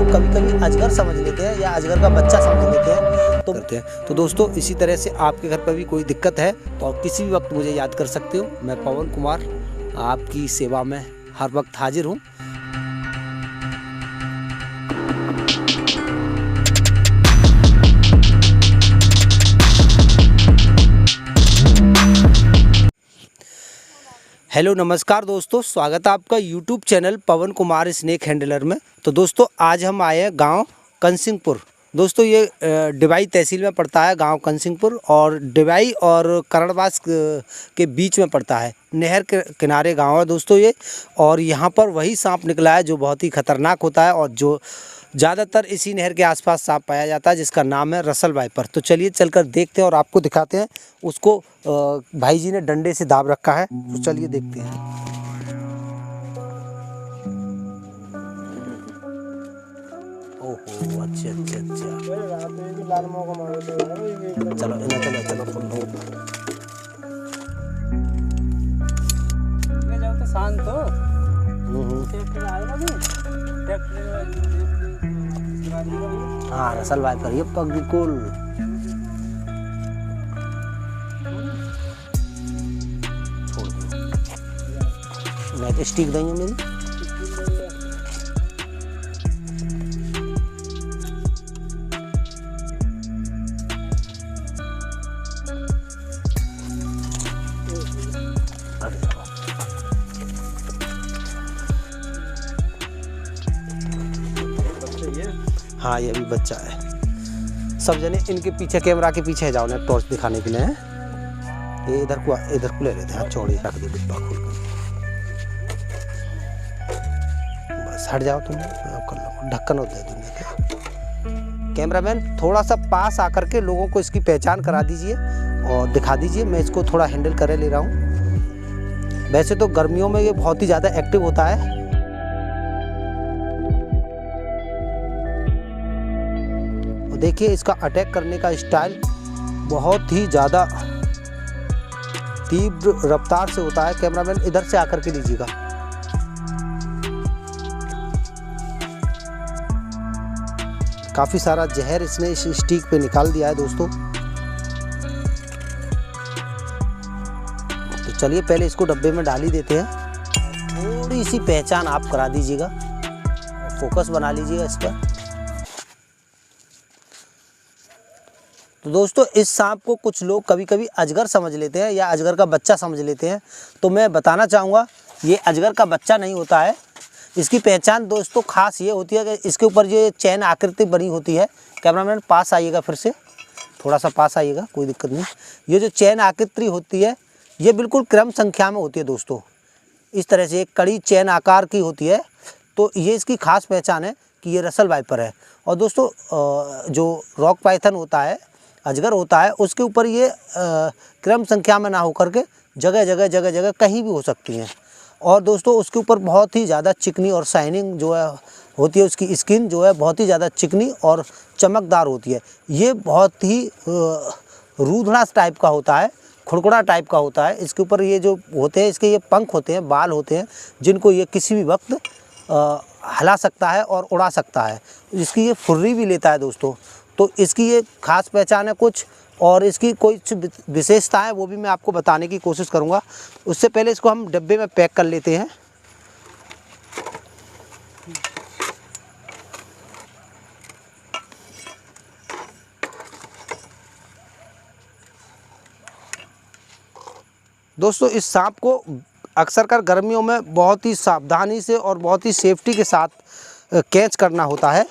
कभी कभी अजगर समझ लेते हैं या अजगर का बच्चा समझ लेते हैं तो करते हैं। तो दोस्तों, इसी तरह से आपके घर पर भी कोई दिक्कत है तो आप किसी भी वक्त मुझे याद कर सकते हो। मैं पवन कुमार आपकी सेवा में हर वक्त हाजिर हूँ। हेलो नमस्कार दोस्तों, स्वागत है आपका यूट्यूब चैनल पवन कुमार स्नेक हैंडलर में। तो दोस्तों, आज हम आए हैं गांव कंसिंगपुर। दोस्तों, ये डिवाई तहसील में पड़ता है गांव कंसिंगपुर, और डिवाई और करणबास के बीच में पड़ता है। नहर के किनारे गांव है दोस्तों ये। और यहाँ पर वही सांप निकला है जो बहुत ही खतरनाक होता है और जो ज़्यादातर इसी नहर के आसपास सांप पाया जाता है, जिसका नाम है रसल वाइपर। तो चलिए चलकर देखते हैं और आपको दिखाते हैं। उसको भाई जी ने डंडे से दाब रखा है, तो चलिए देखते हैं। ओहो, अच्छा अच्छा अच्छा, चलो चलो चलो चलो शांत हो। हाँ, रसल वाइपर ये बिल्कुल छोड़ दो। मैं तो स्टिक देंगे मेरी। हाँ, ये भी बच्चा है। सब जने इनके पीछे, कैमरा के पीछे जाओ ना, टॉर्च दिखाने के लिए है। ये इधर को ले लेते हैं। चौड़ी रख दे डिब्बा खोल कर। बस हट जाओ तुम, कर लो। ढक्कन होता है दुनिया के। कैमरामैन थोड़ा सा पास आकर के लोगों को इसकी पहचान करा दीजिए और दिखा दीजिए। मैं इसको थोड़ा हैंडल करे ले रहा हूँ। वैसे तो गर्मियों में ये बहुत ही ज़्यादा एक्टिव होता है। देखिए, इसका अटैक करने का स्टाइल बहुत ही ज़्यादा तीव्र रफ्तार से होता है। कैमरामैन इधर से आकर के लीजिएगा। काफ़ी सारा जहर इसने इस स्टिक पे निकाल दिया है दोस्तों। तो चलिए पहले इसको डब्बे में डाल ही देते हैं। थोड़ी सी पहचान आप करा दीजिएगा, फोकस बना लीजिएगा इस पर। तो दोस्तों, इस सांप को कुछ लोग कभी कभी अजगर समझ लेते हैं या अजगर का बच्चा समझ लेते हैं। तो मैं बताना चाहूँगा, ये अजगर का बच्चा नहीं होता है। इसकी पहचान दोस्तों खास ये होती है कि इसके ऊपर ये चैन आकृति बनी होती है। कैमरामैन पास आइएगा, फिर से थोड़ा सा पास आइएगा, कोई दिक्कत नहीं। ये जो चैन आकृति होती है, ये बिल्कुल क्रम संख्या में होती है दोस्तों। इस तरह से एक कड़ी चैन आकार की होती है। तो ये इसकी खास पहचान है कि ये रसल वाइपर है। और दोस्तों, जो रॉक पाइथन होता है, अजगर होता है, उसके ऊपर ये क्रम संख्या में ना होकर के जगह जगह कहीं भी हो सकती हैं। और दोस्तों, उसके ऊपर बहुत ही ज़्यादा चिकनी और शाइनिंग जो है होती है। उसकी स्किन जो है बहुत ही ज़्यादा चिकनी और चमकदार होती है। ये बहुत ही रूधड़ा टाइप का होता है, खुड़खुड़ा टाइप का होता है। इसके ऊपर ये जो होते हैं, इसके ये पंख होते हैं, बाल होते हैं, जिनको ये किसी भी वक्त हिला सकता है और उड़ा सकता है। इसकी ये फुर्री भी लेता है दोस्तों। तो इसकी ये खास पहचान है कुछ, और इसकी कुछ विशेषता है, वो भी मैं आपको बताने की कोशिश करूँगा। उससे पहले इसको हम डब्बे में पैक कर लेते हैं। दोस्तों, इस सांप को अक्सर कर गर्मियों में बहुत ही सावधानी से और बहुत ही सेफ्टी के साथ कैच करना होता है,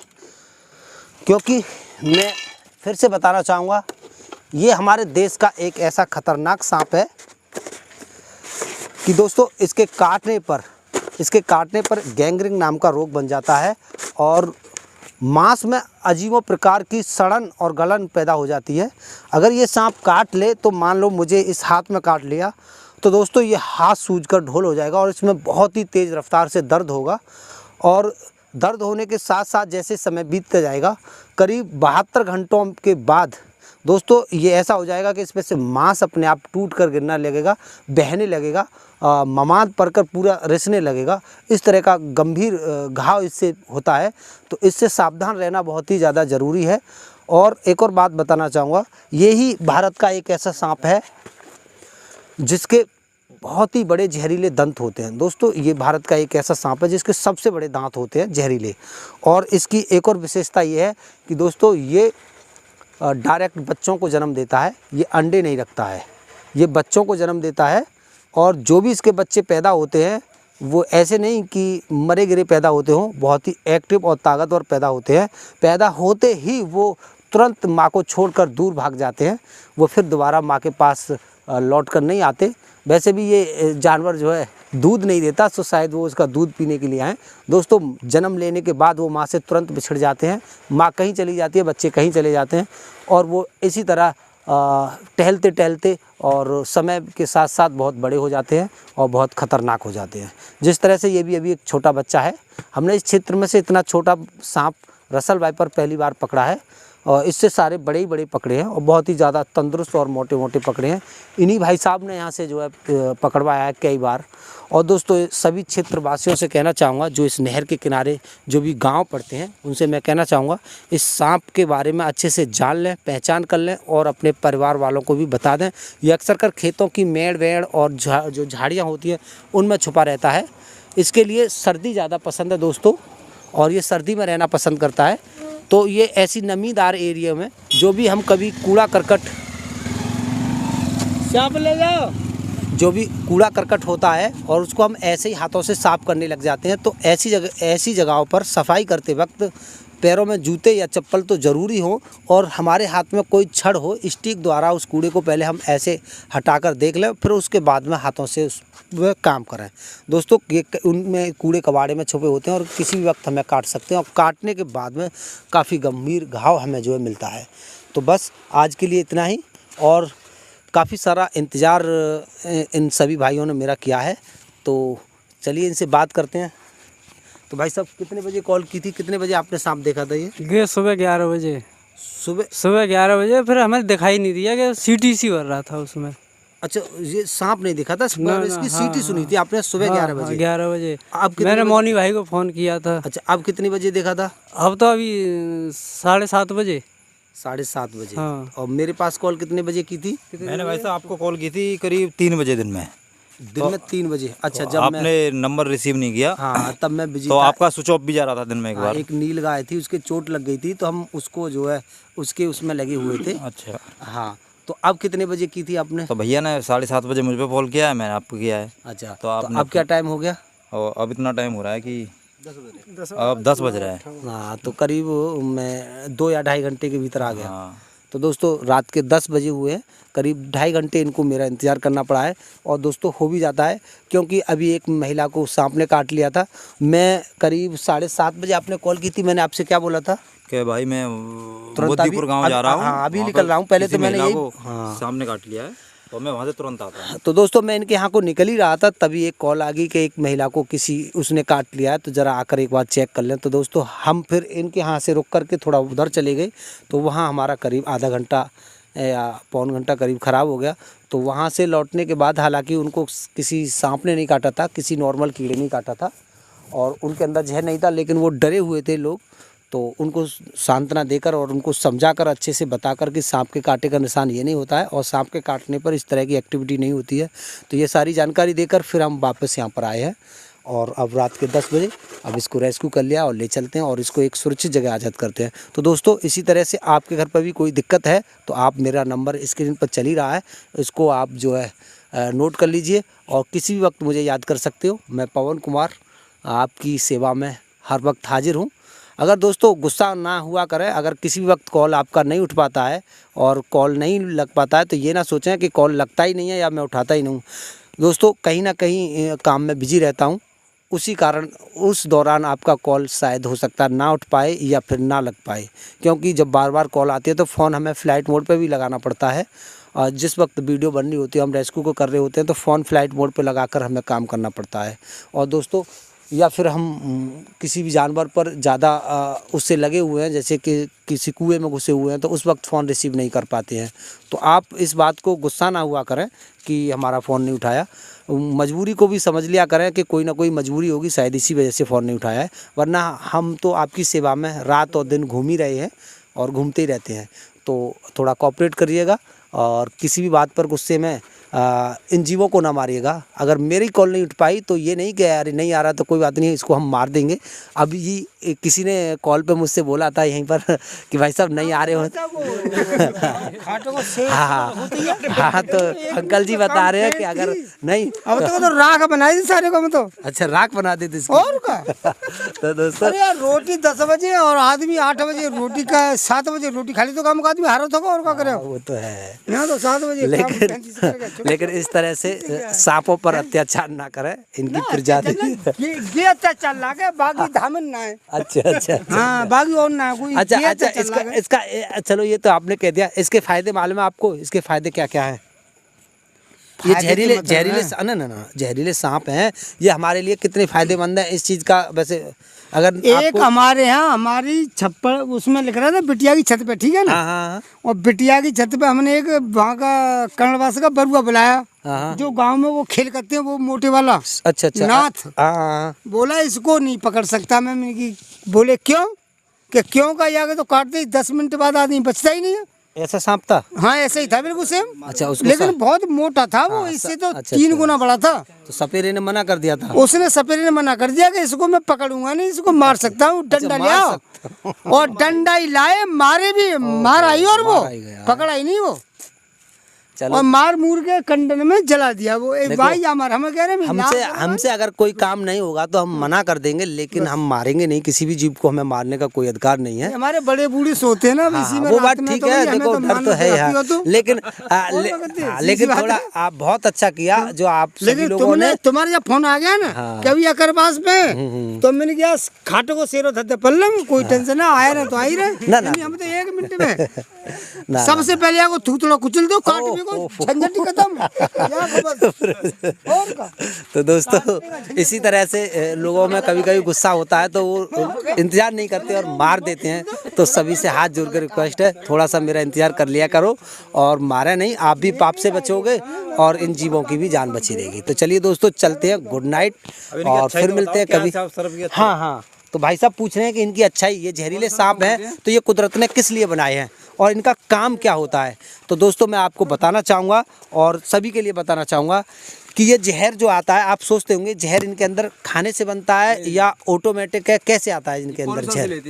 क्योंकि मैं फिर से बताना चाहूँगा, ये हमारे देश का एक ऐसा खतरनाक सांप है कि दोस्तों इसके काटने पर गैंग्रीन नाम का रोग बन जाता है और मांस में अजीबो प्रकार की सड़न और गलन पैदा हो जाती है। अगर ये सांप काट ले, तो मान लो मुझे इस हाथ में काट लिया, तो दोस्तों ये हाथ सूजकर ढोल हो जाएगा और इसमें बहुत ही तेज़ रफ्तार से दर्द होगा। और दर्द होने के साथ साथ जैसे समय बीतता जाएगा, करीब 72 घंटों के बाद दोस्तों ये ऐसा हो जाएगा कि इसमें से मांस अपने आप टूट कर गिरना लगेगा, बहने लगेगा, ममाद पड़कर पूरा रिसने लगेगा। इस तरह का गंभीर घाव इससे होता है। तो इससे सावधान रहना बहुत ही ज़्यादा ज़रूरी है। और एक और बात बताना चाहूँगा, यही भारत का एक ऐसा सांप है जिसके बहुत ही बड़े जहरीले दंत होते हैं। दोस्तों ये भारत का एक ऐसा सांप है जिसके सबसे बड़े दांत होते हैं जहरीले। और इसकी एक और विशेषता ये है कि दोस्तों ये डायरेक्ट बच्चों को जन्म देता है, ये अंडे नहीं रखता है, ये बच्चों को जन्म देता है। और जो भी इसके बच्चे पैदा होते हैं वो ऐसे नहीं कि मरे गिरे पैदा होते हों, बहुत ही एक्टिव और ताकतवर पैदा होते हैं। पैदा होते ही वो तुरंत माँ को छोड़कर दूर भाग जाते हैं, वो फिर दोबारा माँ के पास लौट कर नहीं आते। वैसे भी ये जानवर जो है दूध नहीं देता, तो शायद वो उसका दूध पीने के लिए आए। दोस्तों जन्म लेने के बाद वो माँ से तुरंत बिछड़ जाते हैं, माँ कहीं चली जाती है, बच्चे कहीं चले जाते हैं, और वो इसी तरह टहलते टहलते और समय के साथ साथ बहुत बड़े हो जाते हैं और बहुत ख़तरनाक हो जाते हैं। जिस तरह से ये भी अभी एक छोटा बच्चा है। हमने इस क्षेत्र में से इतना छोटा सांप रसल वाइपर पहली बार पकड़ा है, और इससे सारे बड़े ही बड़े पकड़े हैं और बहुत ही ज़्यादा तंदुरुस्त और मोटे मोटे पकड़े हैं। इन्हीं भाई साहब ने यहाँ से जो है पकड़वाया है कई बार। और दोस्तों सभी क्षेत्रवासियों से कहना चाहूँगा, जो इस नहर के किनारे जो भी गांव पड़ते हैं, उनसे मैं कहना चाहूँगा इस सांप के बारे में अच्छे से जान लें, पहचान कर लें और अपने परिवार वालों को भी बता दें। ये अक्सर कर खेतों की मेड़ वेड़ और जो झाड़ियाँ होती हैं उनमें छुपा रहता है। इसके लिए सर्दी ज़्यादा पसंद है दोस्तों, और ये सर्दी में रहना पसंद करता है। तो ये ऐसी नमीदार एरिया में जो भी हम कभी कूड़ा करकट सांप ले जाओ, जो भी कूड़ा करकट होता है और उसको हम ऐसे ही हाथों से साफ करने लग जाते हैं। तो ऐसी जगहों पर सफाई करते वक्त पैरों में जूते या चप्पल तो ज़रूरी हो, और हमारे हाथ में कोई छड़ हो, स्टिक द्वारा उस कूड़े को पहले हम ऐसे हटाकर देख लें, फिर उसके बाद में हाथों से उस काम करें। दोस्तों ये उनमें कूड़े कबाड़े में छुपे होते हैं और किसी भी वक्त हमें काट सकते हैं, और काटने के बाद में काफ़ी गंभीर घाव हमें जो है मिलता है। तो बस आज के लिए इतना ही, और काफ़ी सारा इंतज़ार इन सभी भाइयों ने मेरा किया है। तो चलिए इनसे बात करते हैं। तो भाई साहब कितने बजे कॉल की थी, कितने बजे आपने सांप देखा था? ये सुबह 11 बजे। सुबह 11 बजे, फिर हमें दिखाई नहीं दिया कि सीटी सी भर रहा था उसमें। अच्छा, ये सांप नहीं दिखा था, इसकी सीटी सुनी थी आपने सुबह 11 बजे? 11 बजे। मैंने मौनी भाई को फ़ोन किया था। अच्छा, अब कितने बजे देखा था? अब तो अभी 7:30 बजे। 7:30 बजे। हाँ। और मेरे पास कॉल कितने बजे की थी? मैंने भाई साहब आपको कॉल की थी करीब 3 बजे दिन में। 3 बजे? अच्छा, तो जब आपने नंबर रिसीव नहीं किया। हाँ, तब मैं बिजी तो था। आपका स्विच ऑफ भी जा रहा था दिन में एक बार। एक नील गाय थी, उसके चोट लग गई थी, तो हम उसको जो है उसके उसमें लगे हुए थे। अच्छा। हाँ, तो अब कितने बजे की थी आपने? तो भैया ने 7:30 बजे मुझ पर कॉल किया है, मैंने आपको किया है। अच्छा, तो आपने अब क्या टाइम हो गया? और अब इतना टाइम हो रहा है कि अब 10 बज रहा है। हाँ, तो करीब मैं 2 या 2.5 घंटे के भीतर आ गया। हाँ। तो दोस्तों रात के 10 बजे हुए हैं, करीब 2.5 घंटे इनको मेरा इंतज़ार करना पड़ा है। और दोस्तों हो भी जाता है, क्योंकि अभी एक महिला को सांप ने काट लिया था। मैं करीब 7:30 बजे आपने कॉल की थी, मैंने आपसे क्या बोला था कि भाई मैं तुरंत मोदीपुर गांव जा रहा हूँ। हाँ, अभी निकल रहा हूँ। पहले तो मैंने यही सामने काट लिया है, तो मैं वहाँ से तुरंत आता हूँ। तो दोस्तों मैं इनके यहाँ को निकल ही रहा था, तभी एक कॉल आ गई कि एक महिला को उसने काट लिया है, तो ज़रा आकर एक बार चेक कर लें। तो दोस्तों हम फिर इनके यहाँ से रुक करके थोड़ा उधर चले गए, तो वहाँ हमारा करीब आधा घंटा या पौन घंटा करीब ख़राब हो गया। तो वहाँ से लौटने के बाद हालांकि उनको किसी सांप ने नहीं काटा था, किसी नॉर्मल कीड़े नहीं काटा था, और उनके अंदर जहर नहीं था, लेकिन वो डरे हुए थे लोग। तो उनको सांत्वना देकर और उनको समझाकर अच्छे से बताकर कि सांप के कांटे का निशान ये नहीं होता है, और सांप के काटने पर इस तरह की एक्टिविटी नहीं होती है। तो ये सारी जानकारी देकर फिर हम वापस यहाँ पर आए हैं, और अब रात के 10 बजे अब इसको रेस्क्यू कर लिया और ले चलते हैं और इसको एक सुरक्षित जगह आज़ाद करते हैं। तो दोस्तों इसी तरह से आपके घर पर भी कोई दिक्कत है तो आप, मेरा नंबर स्क्रीन पर चल ही रहा है, इसको आप जो है नोट कर लीजिए और किसी भी वक्त मुझे याद कर सकते हो। मैं पवन कुमार आपकी सेवा में हर वक्त हाजिर हूँ। अगर दोस्तों गुस्सा ना हुआ करें, अगर किसी भी वक्त कॉल आपका नहीं उठ पाता है और कॉल नहीं लग पाता है तो ये ना सोचें कि कॉल लगता ही नहीं है या मैं उठाता ही नहीं हूँ। दोस्तों कहीं ना कहीं काम में बिजी रहता हूँ, उसी कारण उस दौरान आपका कॉल शायद हो सकता है ना उठ पाए या फिर ना लग पाए, क्योंकि जब बार बार कॉल आती है तो फ़ोन हमें फ़्लाइट मोड पे भी लगाना पड़ता है। और जिस वक्त वीडियो बन रही होती है, हम रेस्क्यू को कर रहे होते हैं, तो फ़ोन फ़्लाइट मोड पे लगाकर हमें काम करना पड़ता है। और दोस्तों या फिर हम किसी भी जानवर पर ज़्यादा उससे लगे हुए हैं, जैसे कि किसी कुएं में घुसे हुए हैं, तो उस वक्त फ़ोन रिसीव नहीं कर पाते हैं। तो आप इस बात को गुस्सा ना हुआ करें कि हमारा फ़ोन नहीं उठाया, मजबूरी को भी समझ लिया करें कि कोई ना कोई मजबूरी होगी, शायद इसी वजह से फ़ोन नहीं उठाया है, वरना हम तो आपकी सेवा में रात और दिन घूम ही रहे हैं और घूमते ही रहते हैं। तो थोड़ा कोऑपरेट करिएगा और किसी भी बात पर गुस्से में इन जीवों को ना मारिएगा। अगर मेरी कॉल नहीं उठ पाई तो ये नहीं कि यार नहीं आ रहा तो कोई बात नहीं, इसको हम मार देंगे। अभी ये किसी ने कॉल पे मुझसे बोला था यहीं पर कि भाई साहब नहीं आ रहे हो। हाँ, तो अंकल जी बता रहे हैं कि अगर नहीं अब तो राख बनाई थी सारे को, मैं तो अच्छा राख बना देते इसको। और का तो दोस्तों अरे यार रोटी 10 बजे और आदमी 8 बजे रोटी का 7 बजे रोटी खा ली तो काम का आदमी हारत होगा और क्या करे। वो तो है, यहाँ तो 7 बजे लेकिन इस तरह से सांपों पर अत्याचार ना करें, इनकी प्रजाति। ये अच्छा चल रहा है, बाकी धामन ना है। अच्छा हाँ बाकी और ना कोई। अच्छा इसका चलो ये तो आपने कह दिया, इसके फायदे मालूम है आपको? इसके फायदे क्या क्या हैं? ये जहरीले सांप हैं, ये हमारे लिए कितने फायदेमंद है इस चीज का? वैसे अगर एक हमारे यहाँ हमारी छप्पर उसमें लिख रहा था बिटिया की छत पे, ठीक है ना। हाँ। और बिटिया की छत पे हमने एक वहाँ का कर्णवास का बरुआ बुलाया, जो गांव में वो खेल करते हैं, वो मोटे वाला। अच्छा नाथ। हाँ। बोला इसको नहीं पकड़ सकता मैं की। बोले क्यों? कि क्यों का आगे तो काटते 10 मिनट बाद आदमी बचता ही नहीं है। ऐसा सांप था? हाँ ऐसा ही था बिल्कुल सेम। अच्छा लेकिन बहुत मोटा था वो, इससे तो 3 गुना बड़ा था। तो सपेरे ने मना कर दिया था? उसने सपेरे ने मना कर दिया कि इसको मैं पकड़ूंगा नहीं, इसको मार सकता हूँ, डंडा ले आओ। और डंडा ही लाए, मारे भी, मार आई और वो पकड़ा ही नहीं वो। और मार मूर के कंडन में जला दिया वो। एक भाई हमारा हमें कह रहे हमसे अगर कोई काम नहीं होगा तो हम मना कर देंगे, लेकिन हम मारेंगे नहीं। किसी भी जीव को हमें मारने का कोई अधिकार नहीं है। हमारे बड़े बूढ़े सोते हैं ना इसी में। वो बात ठीक है, देखो डर तो है यार, लेकिन थोड़ा आप बहुत अच्छा किया जो आप सभी लोगों ने। तुम्हारा जब फोन आ गया ना कभी अकर पास पे, तो मैंने क्या खाटो को शेरो धरते पल्लम, कोई टेंशन ना आया ना तो आई रहे। हम तो 1 मिनट में सबसे पहले आपको थूथड़ा कुचल दो, काट भी झंझट ही खत्म। तो दोस्तों इसी तरह से लोगों में कभी कभी गुस्सा होता है तो वो इंतजार नहीं करते और मार देते हैं। तो सभी से हाथ जोड़कर रिक्वेस्ट है, थोड़ा सा मेरा इंतजार कर लिया करो और मारे नहीं, आप भी पाप से बचोगे और इन जीवों की भी जान बची रहेगी। तो चलिए दोस्तों चलते हैं, गुड नाइट और फिर मिलते हैं कभी। हाँ, तो भाई साहब पूछ रहे हैं कि इनकी अच्छाई, ये जहरीले सांप हैं तो ये कुदरत ने किस लिए बनाए हैं और इनका काम क्या होता है। तो दोस्तों मैं आपको बताना चाहूँगा और सभी के लिए बताना चाहूँगा कि ये जहर जो आता है, आप सोचते होंगे जहर इनके अंदर खाने से बनता है या ऑटोमेटिक है, कैसे आता है इनके अंदर जहर?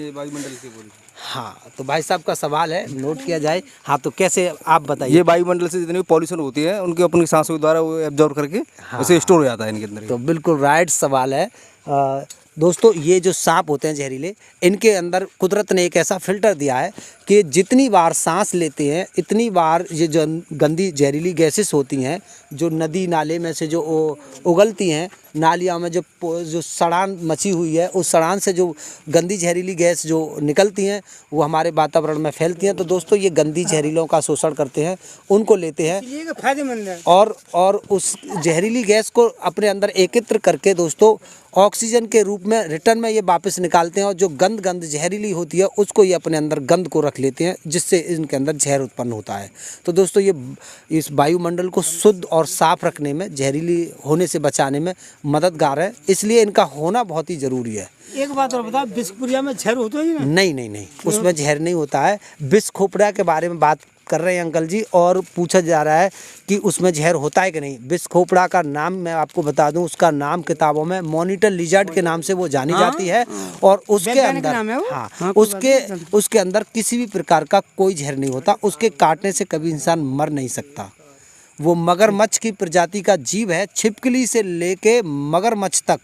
हाँ, तो भाई साहब का सवाल है, नोट किया जाए। हाँ, तो कैसे आप बताइए? ये वायुमंडल से जितनी भी पॉल्यूशन होती है उनके अपनी सांसों के द्वारा वो एब्जॉर्ब करके उसे स्टोर हो जाता है इनके अंदर। तो बिल्कुल राइट सवाल है। दोस्तों ये जो सांप होते हैं जहरीले, इनके अंदर कुदरत ने एक ऐसा फिल्टर दिया है कि जितनी बार सांस लेते हैं इतनी बार ये जो गंदी जहरीली गैसेस होती हैं, जो नदी नाले में से जो उगलती हैं, नालियाँ में जो सड़ान मची हुई है, उस सड़ान से जो गंदी जहरीली गैस जो निकलती हैं वो हमारे वातावरण में फैलती हैं। तो दोस्तों ये गंदी जहरीलों का शोषण करते हैं, उनको लेते हैं, ये फायदेमंद है। और उस जहरीली गैस को अपने अंदर एकत्र करके दोस्तों ऑक्सीजन के रूप में रिटर्न में ये वापस निकालते हैं और जो गंद जहरीली होती है उसको ये अपने अंदर गंद को रख लेते हैं, जिससे इनके अंदर जहर उत्पन्न होता है। तो दोस्तों ये इस वायुमंडल को शुद्ध और साफ रखने में, जहरीली होने से बचाने में मददगार है, इसलिए इनका होना बहुत ही ज़रूरी है। एक बात और बताओ, बिस्कुरिया में जहर होता है? नहीं, उसमें जहर नहीं होता है। बिस खोपड़ा के बारे में बात कर रहे हैं अंकल जी और पूछा जा रहा है कि उसमें जहर होता है कि नहीं। बिस खोपड़ा का नाम मैं आपको बता दूं, उसका नाम किताबों में मॉनिटर लिजर्ड के नाम से वो जानी जाती है और उसके अंदर उसके अंदर किसी भी प्रकार का कोई जहर नहीं होता। उसके काटने से कभी इंसान मर नहीं सकता। वो मगरमच्छ की प्रजाति का जीव है। छिपकली से लेके मगरमच्छ तक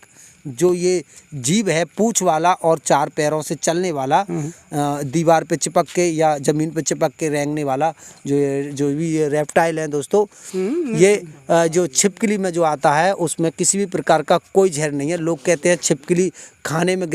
जो ये जीव है, पूंछ वाला और 4 पैरों से चलने वाला, दीवार पे चिपक के या ज़मीन पे चिपक के रेंगने वाला जो भी ये रेप्टाइल हैं दोस्तों, ये जो छिपकली में जो आता है उसमें किसी भी प्रकार का कोई जहर नहीं है। लोग कहते हैं छिपकली खाने में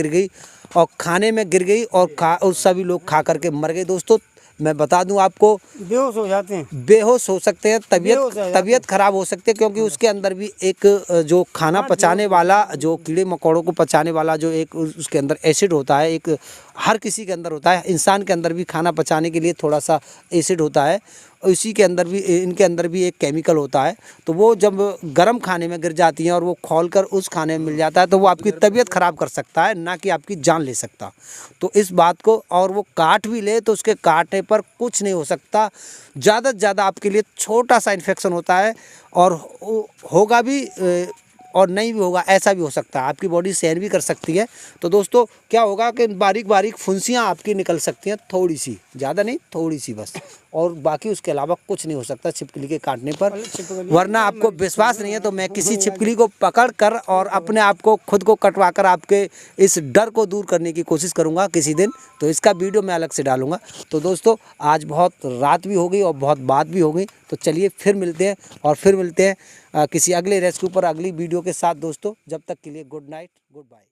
गिर गई और सभी लोग खा करके मर गए। दोस्तों मैं बता दूं आपको, बेहोश हो जाते हैं। बेहोश हो सकते हैं, बेहोश हो जाते हैं। तबीयत खराब हो सकती है, क्योंकि उसके अंदर भी एक जो खाना पचाने वाला, जो कीड़े मकोड़ों को पचाने वाला जो एक उसके अंदर एसिड होता है, एक हर किसी के अंदर होता है, इंसान के अंदर भी खाना पचाने के लिए थोड़ा सा एसिड होता है, और इसी के अंदर भी, इनके अंदर भी एक केमिकल होता है। तो वो जब गर्म खाने में गिर जाती हैं और वो खोलकर उस खाने में मिल जाता है, तो वो आपकी तबीयत खराब कर सकता है, ना कि आपकी जान ले सकता। तो इस बात को, और वो काट भी ले तो उसके काटने पर कुछ नहीं हो सकता, ज़्यादा से ज़्यादा आपके लिए छोटा सा इन्फेक्शन होता है, और होगा भी और नहीं भी होगा, ऐसा भी हो सकता है, आपकी बॉडी सहन भी कर सकती है। तो दोस्तों क्या होगा कि बारीक बारीक फुंसियाँ आपकी निकल सकती हैं, थोड़ी सी, ज़्यादा नहीं, थोड़ी सी बस, और बाकी उसके अलावा कुछ नहीं हो सकता छिपकली के काटने पर। वरना आपको विश्वास नहीं है तो मैं किसी छिपकली को पकड़ कर और अपने आप को खुद को कटवा कर आपके इस डर को दूर करने की कोशिश करूँगा किसी दिन, तो इसका वीडियो मैं अलग से डालूँगा। तो दोस्तों आज बहुत रात भी हो गई और बहुत बात भी हो गई, तो चलिए फिर मिलते हैं, और फिर मिलते हैं किसी अगले रेस्क्यू पर, अगली वीडियो के साथ दोस्तों। जब तक के लिए गुड नाइट, गुड बाय।